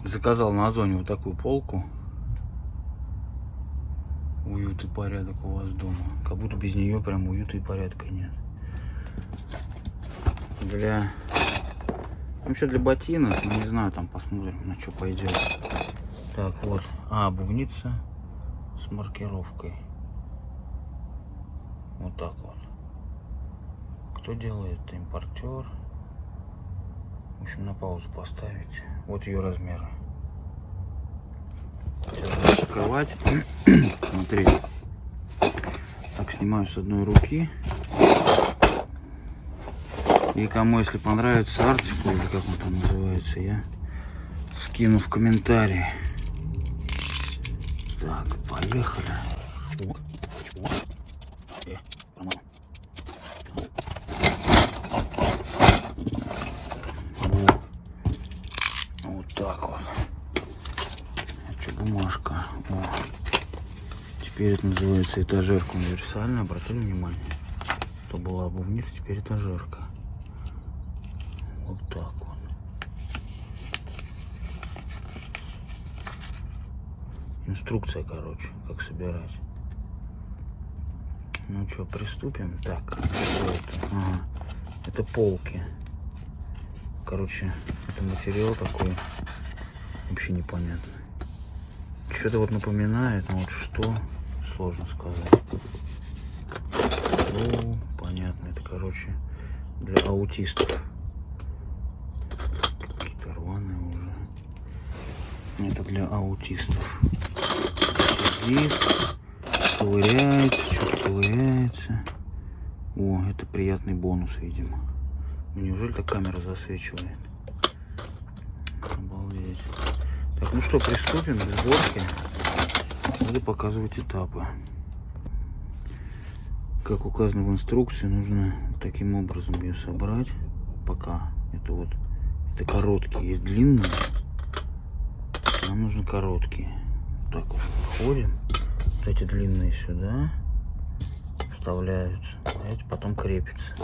Заказал на Озоне вот такую полку. Уют и порядок у вас дома. Как будто без нее прям уюта и порядка нет. Для... Вообще для ботинок, ну не знаю, там посмотрим, на что пойдет. Так, вот. Обувница с маркировкой. Вот так вот. Кто делает? Импортер. В общем, на паузу поставить. Вот ее размеры. Сейчас буду закрывать. Смотри. Так, снимаю с одной руки. И кому, если понравится Артику, или как он там называется, я скину в комментарии. Так, поехали. Вот так вот. А что, бумажка? О. Теперь это называется этажерка универсальная. Обратили внимание? То была обувница, теперь этажерка. Вот так вот. Инструкция, короче, как собирать. Ну что, приступим. Так, что это? Ага. Это полки. Короче, это материал такой вообще непонятный. Что-то вот напоминает, но вот что, сложно сказать. О, понятно, это, короче, для аутистов. Какие-то рваные уже. Это для аутистов. Сидит, ковыряется, что-то ковыряется. О, это приятный бонус, видимо. Ну, неужели так камера засвечивает? Обалдеть. Так, ну что, приступим к сборке. Буду показывать этапы. Как указано в инструкции, нужно таким образом ее собрать. Пока это вот, это короткие, есть длинные. Нам нужны короткие. Так вот входим. Вот эти длинные сюда вставляются, а эти потом крепятся.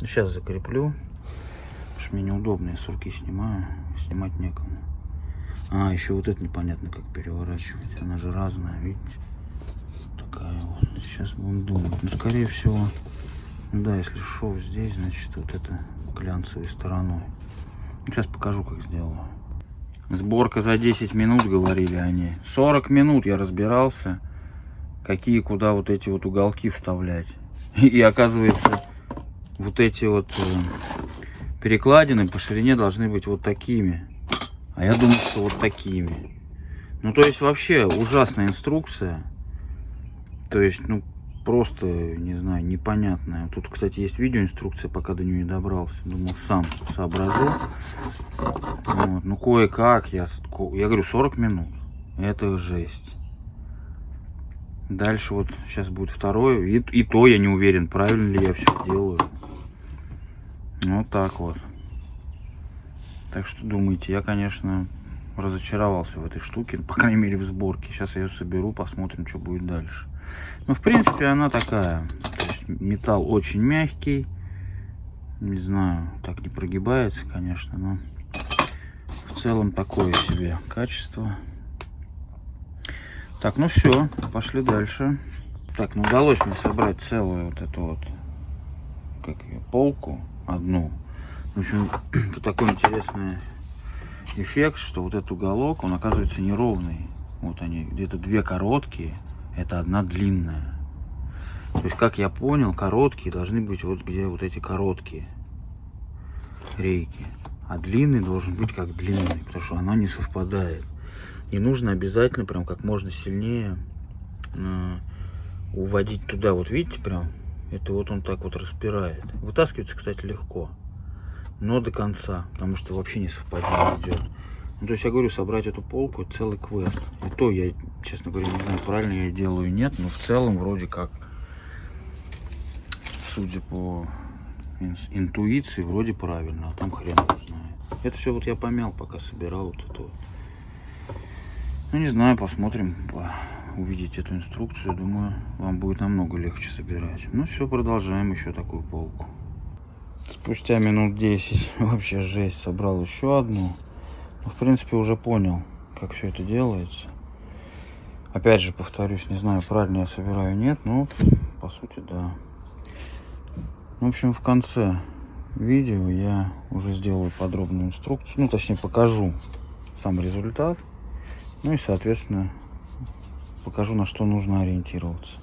Ну, сейчас закреплю, потому что мне неудобно, я с руки снимаю, снимать некому. А, еще вот это непонятно, как переворачивать. Она же разная, видите? Такая вот. Сейчас будем думать. Ну, скорее всего, ну да, если шов здесь, значит, вот это глянцевой стороной. Сейчас покажу, как сделаю. Сборка за 10 минут, говорили они. 40 минут я разбирался, какие куда вот эти вот уголки вставлять. И оказывается, вот эти вот перекладины по ширине должны быть вот такими. А я думал, что вот такими. Ну, то есть, вообще ужасная инструкция. То есть, ну, просто, не знаю, непонятная. Тут, кстати, есть видеоинструкция, пока до нее не добрался. Думал, сам соображу. Вот. Ну, кое-как. Я говорю, 40 минут. Это жесть. Дальше вот сейчас будет второе. И то я не уверен, правильно ли я все делаю. Вот так вот. Так что думаете, я, конечно, разочаровался в этой штуке, по крайней мере в сборке. Сейчас я ее соберу, посмотрим, что будет дальше. Но в принципе она такая. То есть металл очень мягкий. Не знаю, так не прогибается, конечно, но в целом такое себе качество. Так, ну все, пошли дальше. Так, ну удалось мне собрать целую вот эту вот, как ее, полку одну. В общем, это такой интересный эффект, что вот этот уголок, он оказывается неровный. Вот они, где-то две короткие, это одна длинная. То есть, как я понял, короткие должны быть вот где вот эти короткие рейки. А длинный должен быть как длинный, потому что она не совпадает. И нужно обязательно прям как можно сильнее уводить туда. Вот видите, прям, это вот он так вот распирает. Вытаскивается, кстати, легко. Но до конца, потому что вообще не совпадение идет. Ну, то есть я говорю, собрать эту полку — это целый квест. И то я, честно говоря, не знаю, правильно я делаю, нет, но в целом вроде как, судя по интуиции, вроде правильно, а там хрен его знает. Это все вот я помял, пока собирал вот это вот. Ну, не знаю, посмотрим, увидите эту инструкцию, думаю, вам будет намного легче собирать. Ну все, продолжаем еще такую полку. Спустя минут 10, вообще жесть, собрал еще одну. В принципе, уже понял, как все это делается. Опять же, повторюсь, не знаю, правильно я собираю, нет, но по сути, да. В общем, в конце видео я уже сделаю подробную инструкцию, ну, точнее, покажу сам результат, ну и, соответственно, покажу, на что нужно ориентироваться.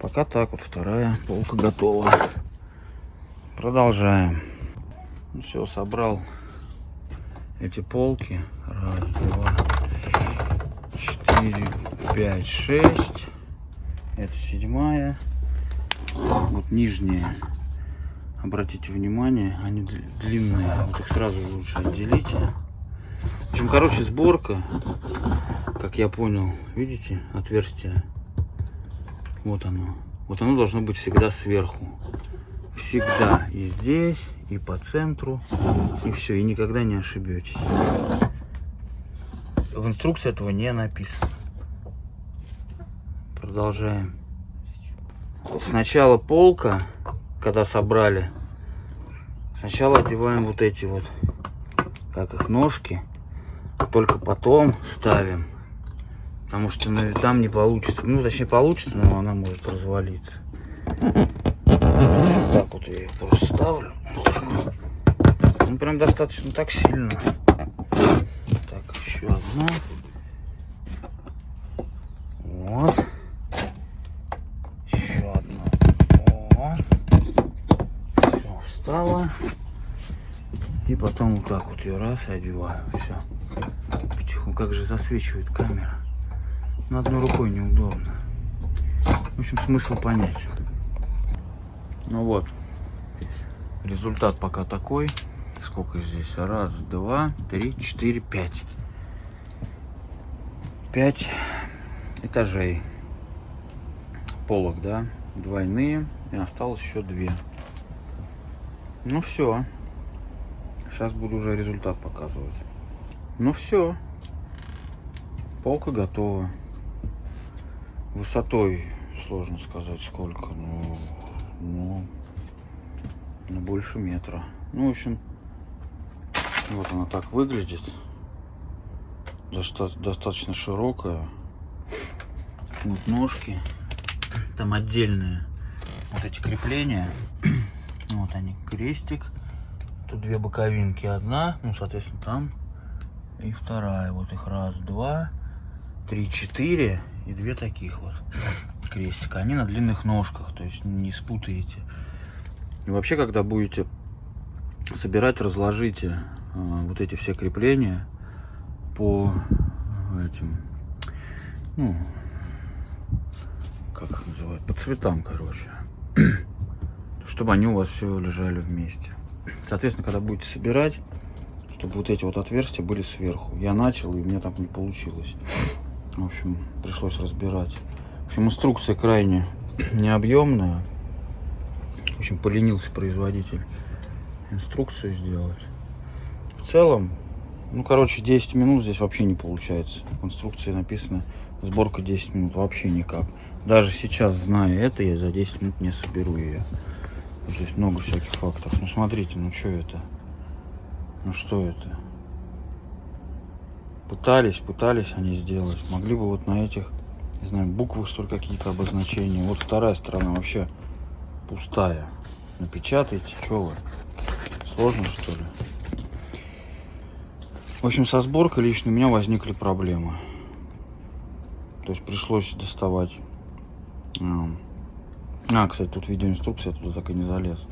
Пока так вот, вторая полка готова. Продолжаем. Ну, все, собрал эти полки. Раз, два, 4, 5, 6. Это 7-я. Вот нижние, обратите внимание, они длинные. Вот их сразу лучше отделите. В общем, короче, сборка, как я понял, видите, отверстие. Вот оно. Вот оно должно быть всегда сверху. Всегда. И здесь, и по центру. И все. И никогда не ошибетесь. В инструкции этого не написано. Продолжаем. Сначала полка, когда собрали, сначала одеваем вот эти вот, как их, ножки. Только потом ставим. Потому что там не получится. Ну, точнее, получится, но она может развалиться. Так вот я их просто ставлю. Так. Ну, прям достаточно так сильно. Так, еще одна. Вот. Еще одна. О. Все, встала. И потом вот так вот ее раз и одеваю. Все. Потихоньку. Как же засвечивает камера. Но одной рукой неудобно. В общем, смысл понятен. Ну вот. Результат пока такой. Сколько здесь? Раз, два, три, 4, 5. 5 этажей. Полок, да? Двойные. И осталось еще 2. Ну все. Сейчас буду уже результат показывать. Ну все. Полка готова. Высотой сложно сказать сколько. Ну, больше метра. Ну, в общем, вот она так выглядит. Достаточно широкая. Вот ножки. Там отдельные вот эти крепления. Вот они, крестик. Тут 2 боковинки. Одна, ну, соответственно, там и вторая. Вот их раз, два, 3, 4 и 2 таких вот крестика. Они на длинных ножках, то есть не спутаете. И вообще, когда будете собирать, разложите вот эти все крепления по этим, ну, как их называют, по цветам, короче, чтобы они у вас все лежали вместе. Соответственно, когда будете собирать, чтобы вот эти вот отверстия были сверху. Я начал, и у меня так не получилось. В общем, пришлось разбирать. В общем, инструкция крайне необъемная. В общем, поленился производитель инструкцию сделать. В целом, ну, короче, 10 минут здесь вообще не получается. В инструкции написано сборка 10 минут. Вообще никак. Даже сейчас, зная это, я за 10 минут не соберу ее. Здесь много всяких факторов. Ну, смотрите, ну, что это? Ну, что это? Пытались они сделать. Могли бы вот на этих, не знаю, буквах, что ли, какие-то обозначения. Вот вторая сторона вообще пустая. Напечатайте, что вы? Сложно, что ли? В общем, со сборкой лично у меня возникли проблемы. То есть пришлось доставать. Кстати, тут видеоинструкция, я туда так и не залез.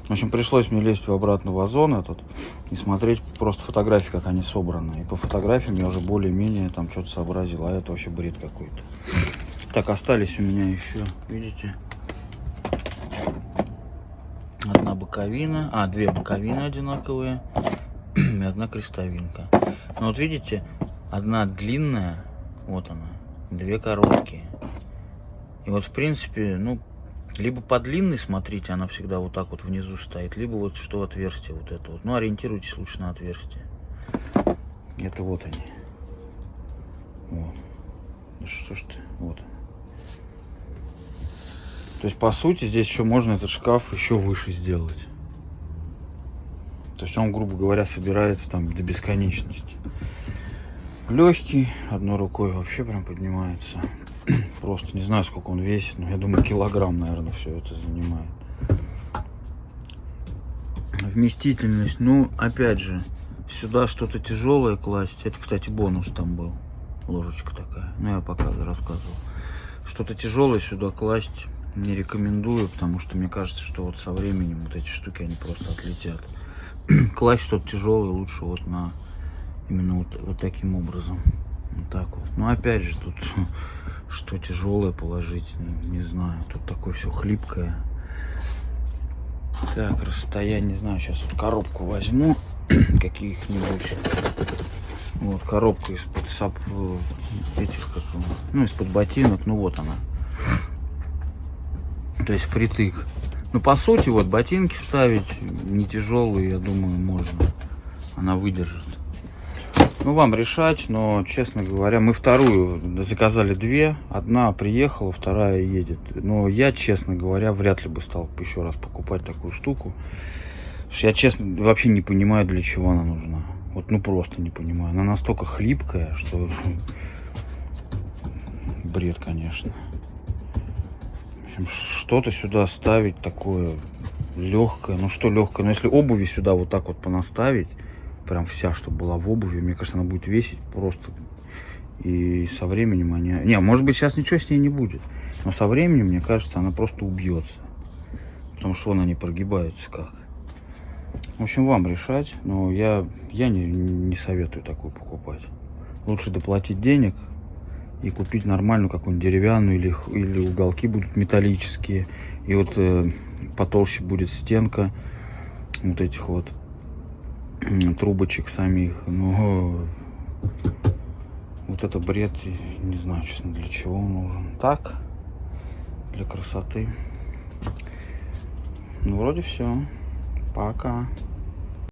В общем, пришлось мне лезть обратно в вазон этот и смотреть просто фотографии, как они собраны. И по фотографиям я уже более-менее там что-то сообразил. А это вообще бред какой-то. Так, остались у меня еще, видите, одна боковина, 2 боковины одинаковые и одна крестовинка. Но вот видите, одна длинная, вот она, 2 короткие. И вот, в принципе, ну, либо по длинной смотрите, она всегда вот так вот внизу стоит, либо вот что отверстие вот это вот. Ну, ориентируйтесь лучше на отверстие. Это вот они. Вот. Ну, что ж ты, вот. То есть, по сути, здесь еще можно этот шкаф еще выше сделать. То есть он, грубо говоря, собирается там до бесконечности. Легкий, одной рукой вообще прям поднимается. Просто не знаю, сколько он весит, но я думаю, килограмм, наверное, все это занимает. Вместительность, ну, опять же, сюда что-то тяжелое класть. Это, кстати, бонус там был. Ложечка такая. Ну, я пока рассказывал. Что-то тяжелое сюда класть не рекомендую, потому что мне кажется, что вот со временем вот эти штуки, они просто отлетят. Класть что-то тяжелое лучше вот на именно вот таким образом. Вот так вот. Но опять же, тут что тяжелое положить, ну, не знаю. Тут такое все хлипкое. Так, расстояние, не знаю, сейчас вот коробку возьму каких-нибудь. Вот коробка из-под этих, как, ну, из-под ботинок, ну вот она. То есть впритык. Ну, по сути, вот ботинки ставить не тяжелые, я думаю, можно. Она выдержит. Ну, вам решать, но, честно говоря, мы вторую заказали две. Одна приехала, вторая едет. Но я, честно говоря, вряд ли бы стал еще раз покупать такую штуку. Потому что я, честно, вообще не понимаю, для чего она нужна. Вот, ну, просто не понимаю. Она настолько хлипкая, что... Бред, конечно. В общем, что-то сюда ставить такое легкое. Ну, что легкое? Но если обуви сюда вот так вот понаставить, прям вся, чтобы была в обуви, мне кажется, она будет весить просто. И со временем они... Не, может быть, сейчас ничего с ней не будет. Но со временем, мне кажется, она просто убьется. Потому что вон они прогибаются как. В общем, вам решать. Но я не советую такую покупать. Лучше доплатить денег и купить нормальную какую-нибудь деревянную. Или уголки будут металлические. И вот потолще будет стенка вот этих вот трубочек самих. Но вот это бред, не знаю, честно, для чего он нужен. Так, для красоты. Ну, вроде все. Пока.